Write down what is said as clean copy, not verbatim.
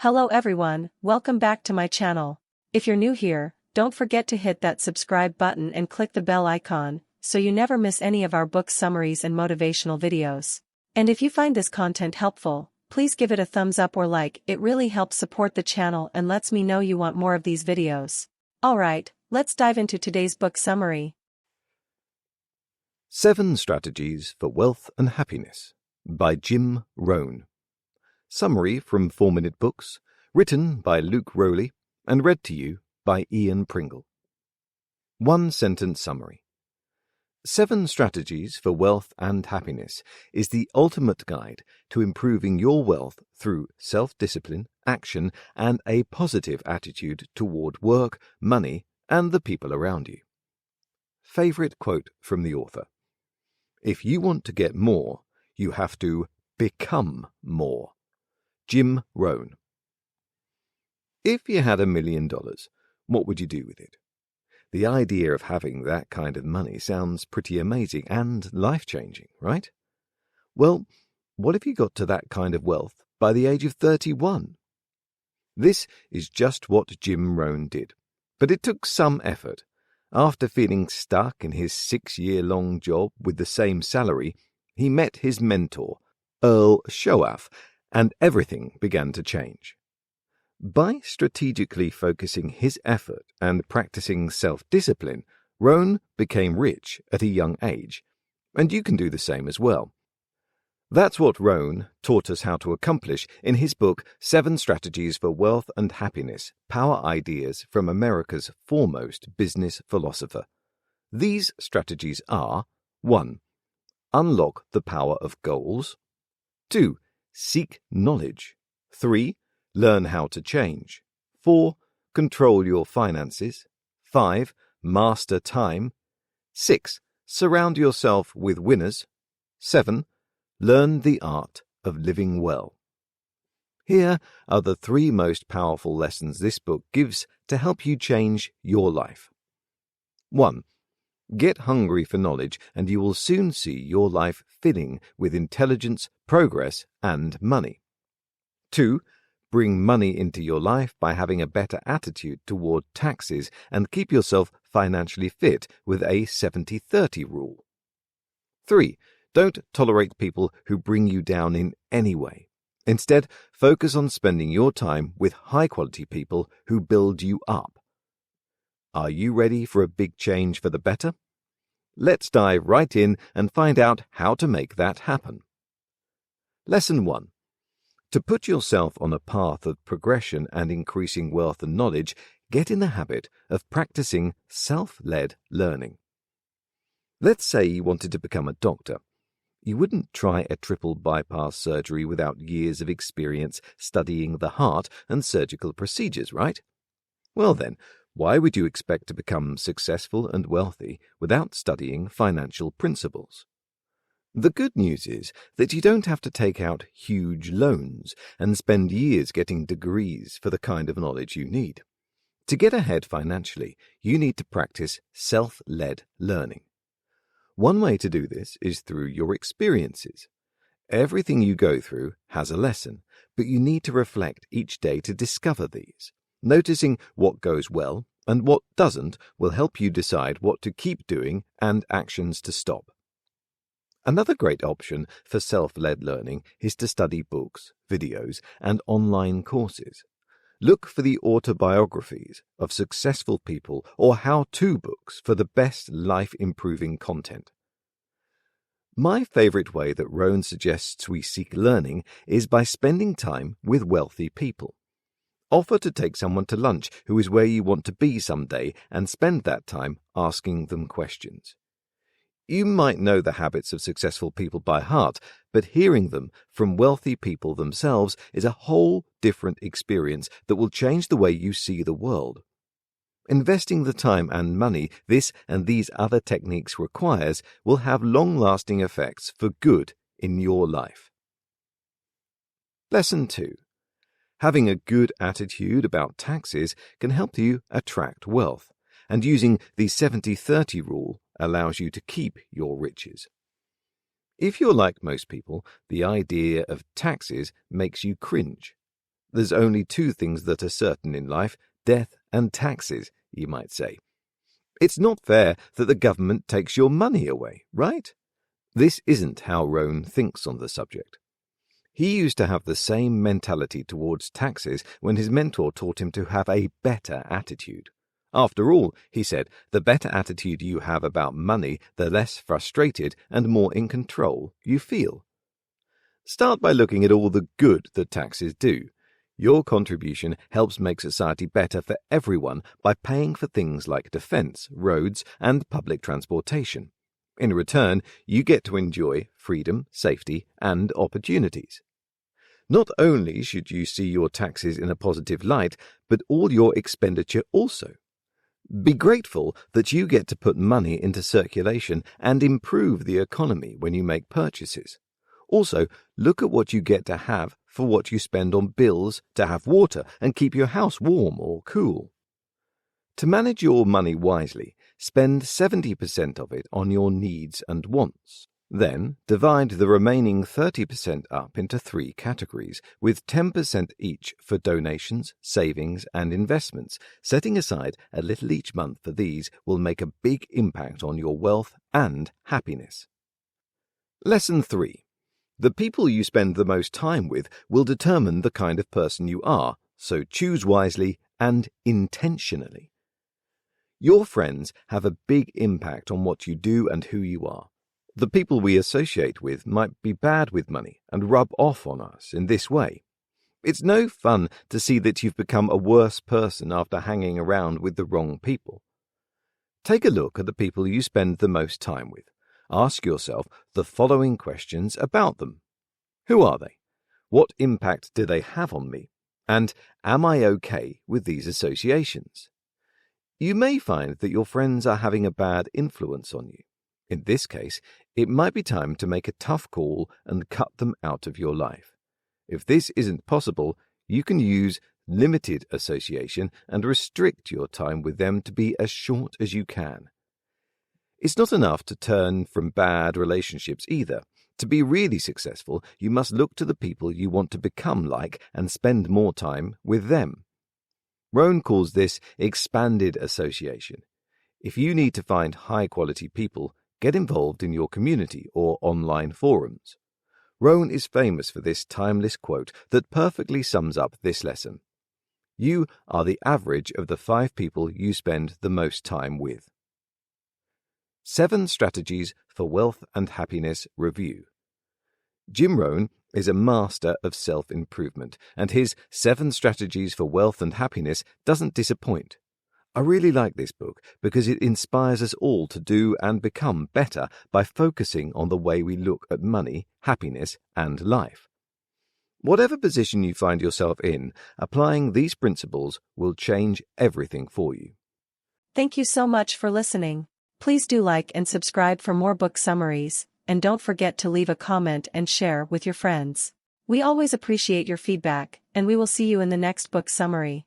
Hello everyone, welcome back to my channel. If you're new here, don't forget to hit that subscribe button and click the bell icon, so you never miss any of our book summaries and motivational videos. And if you find this content helpful, please give it a thumbs up or like. It really helps support the channel and lets me know you want more of these videos. Alright, let's dive into today's book summary. 7 Strategies for Wealth and Happiness by Jim Rohn. Summary from 4-Minute Books, written by Luke Rowley and read to you by Ian Pringle. 1-sentence summary. 7 Strategies for Wealth and Happiness is the ultimate guide to improving your wealth through self-discipline, action, and a positive attitude toward work, money, and the people around you. Favorite quote from the author. If you want to get more, you have to become more. Jim Rohn. If you had $1 million, what would you do with it? The idea of having that kind of money sounds pretty amazing and life-changing, right? Well, what if you got to that kind of wealth by the age of 31? This is just what Jim Rohn did, but it took some effort. After feeling stuck in his 6-year-long job with the same salary, he met his mentor, Earl Shoaff, and everything began to change. By strategically focusing his effort and practicing self-discipline, Rohn became rich at a young age, and you can do the same as well. That's what Rohn taught us how to accomplish in his book 7 Strategies for Wealth and Happiness, Power Ideas from America's Foremost Business Philosopher. These strategies are 1. Unlock the power of goals. 2. Seek knowledge. 3. Learn how to change. 4. Control your finances. 5. Master time. 6. Surround yourself with winners. 7. Learn the art of living well. Here are the 3 most powerful lessons this book gives to help you change your life. 1. Get hungry for knowledge and you will soon see your life filling with intelligence, progress, and money. 2. Bring money into your life by having a better attitude toward taxes and keep yourself financially fit with a 70-30 rule. 3. Don't tolerate people who bring you down in any way. Instead, focus on spending your time with high-quality people who build you up. Are you ready for a big change for the better? Let's dive right in and find out how to make that happen. Lesson 1. To put yourself on a path of progression and increasing wealth and knowledge, get in the habit of practicing self-led learning. Let's say you wanted to become a doctor. You wouldn't try a triple bypass surgery without years of experience studying the heart and surgical procedures, right? Well then, why would you expect to become successful and wealthy without studying financial principles? The good news is that you don't have to take out huge loans and spend years getting degrees for the kind of knowledge you need. To get ahead financially, you need to practice self-led learning. One way to do this is through your experiences. Everything you go through has a lesson, but you need to reflect each day to discover these. Noticing what goes well and what doesn't will help you decide what to keep doing and actions to stop. Another great option for self-led learning is to study books, videos, and online courses. Look for the autobiographies of successful people or how-to books for the best life-improving content. My favorite way that Rohn suggests we seek learning is by spending time with wealthy people. Offer to take someone to lunch who is where you want to be someday and spend that time asking them questions. You might know the habits of successful people by heart, but hearing them from wealthy people themselves is a whole different experience that will change the way you see the world. Investing the time and money this and these other techniques requires will have long-lasting effects for good in your life. Lesson 2. Having a good attitude about taxes can help you attract wealth, and using the 70-30 rule allows you to keep your riches. If you're like most people, the idea of taxes makes you cringe. There's only two things that are certain in life: death and taxes, you might say. It's not fair that the government takes your money away, right? This isn't how Rohn thinks on the subject. He used to have the same mentality towards taxes when his mentor taught him to have a better attitude. After all, he said, the better attitude you have about money, the less frustrated and more in control you feel. Start by looking at all the good that taxes do. Your contribution helps make society better for everyone by paying for things like defense, roads, and public transportation. In return, you get to enjoy freedom, safety, and opportunities. Not only should you see your taxes in a positive light, but all your expenditure also. Be grateful that you get to put money into circulation and improve the economy when you make purchases. Also, look at what you get to have for what you spend on bills to have water and keep your house warm or cool. To manage your money wisely, spend 70% of it on your needs and wants. Then, divide the remaining 30% up into 3 categories, with 10% each for donations, savings, and investments. Setting aside a little each month for these will make a big impact on your wealth and happiness. Lesson 3. The people you spend the most time with will determine the kind of person you are, so choose wisely and intentionally. Your friends have a big impact on what you do and who you are. The people we associate with might be bad with money and rub off on us in this way. It's no fun to see that you've become a worse person after hanging around with the wrong people. Take a look at the people you spend the most time with. Ask yourself the following questions about them. Who are they? What impact do they have on me? And am I okay with these associations? You may find that your friends are having a bad influence on you. In this case, it might be time to make a tough call and cut them out of your life. If this isn't possible, you can use limited association and restrict your time with them to be as short as you can. It's not enough to turn from bad relationships either. To be really successful, you must look to the people you want to become like and spend more time with them. Rohn calls this expanded association. If you need to find high-quality people, get involved in your community or online forums. Rohn is famous for this timeless quote that perfectly sums up this lesson. You are the average of the 5 people you spend the most time with. 7 Strategies for Wealth and Happiness Review. Jim Rohn is a master of self-improvement, and his 7 Strategies for Wealth and Happiness doesn't disappoint. I really like this book because it inspires us all to do and become better by focusing on the way we look at money, happiness, and life. Whatever position you find yourself in, applying these principles will change everything for you. Thank you so much for listening. Please do like and subscribe for more book summaries, and don't forget to leave a comment and share with your friends. We always appreciate your feedback, and we will see you in the next book summary.